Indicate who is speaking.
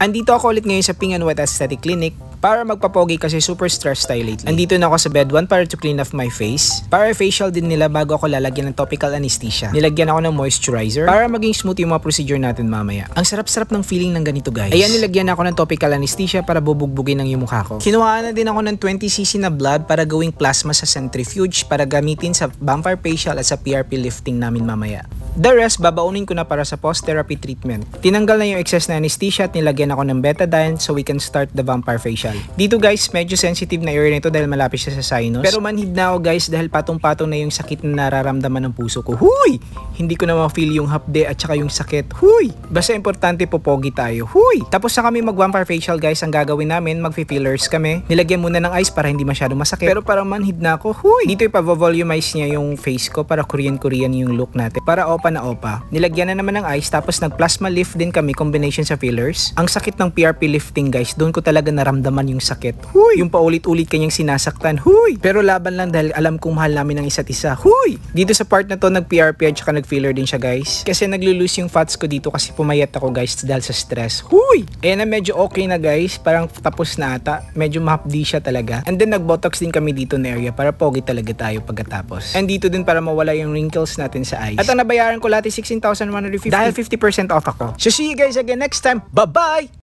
Speaker 1: Andito ako ulit ngayon sa Pink and White Aesthetic Clinic para magpapogi kasi super stressed tayo lately. Andito na ako sa bed 1 para to clean off my face. Para facial din nila bago ako lalagyan ng topical anesthesia. Nilagyan ako ng moisturizer para maging smooth yung mga procedure natin mamaya. Ang sarap-sarap ng feeling ng ganito guys. Ayan, nilagyan ako ng topical anesthesia para bubugbugin ng yung mukha ko. Kinuha na din ako ng 20cc na blood para gawing plasma sa centrifuge para gamitin sa vampire facial at sa PRP lifting namin mamaya. The rest, babaunin ko na para sa post-therapy treatment. Tinanggal na yung excess na anesthesia at nilagyan ako ng betadine so we can start the vampire facial. Dito guys, medyo sensitive na area nito dahil malapit siya sa sinus. Pero manhid na ako guys dahil patong-patong na yung sakit na nararamdaman ng puso ko. Huy! Hindi ko na ma-feel yung hapde at saka yung sakit. Huy! Basta importante popogi tayo. Huy! Tapos na kami mag-vampire facial guys, ang gagawin namin, mag-fillers kami. Nilagyan muna ng ice para hindi masyado masakit. Pero parang manhid na ako. Huy! Dito ipa-volumize niya yung face ko para Korean-Korean yung look natin. Para opa na opa. Nilagyan na naman ng ice tapos nag-plasma lift din kami combination sa fillers. Ang sakit ng PRP lifting guys, doon ko talaga naramdaman yung sakit. Huy! Yung paulit-ulit kanyang sinasaktan. Huy! Pero laban lang dahil alam kong mahal namin ang isa't isa. Huy! Dito sa part na to nag-PRP at saka nag-filler din siya guys. Kasi naglo-lose yung fats ko dito kasi pumayat ako guys dahil sa stress. Huy! Ayan na, medyo okay na guys. Parang tapos na ata. Medyo mahapdi siya talaga. And then nag-botox din kami dito na area para pogi talaga tayo pagkatapos. And dito din para mawala yung wrinkles natin sa eyes. At ang nabayaran ko lahat is 16,150 dahil 50% off ako. So see you guys again next time. Bye-bye!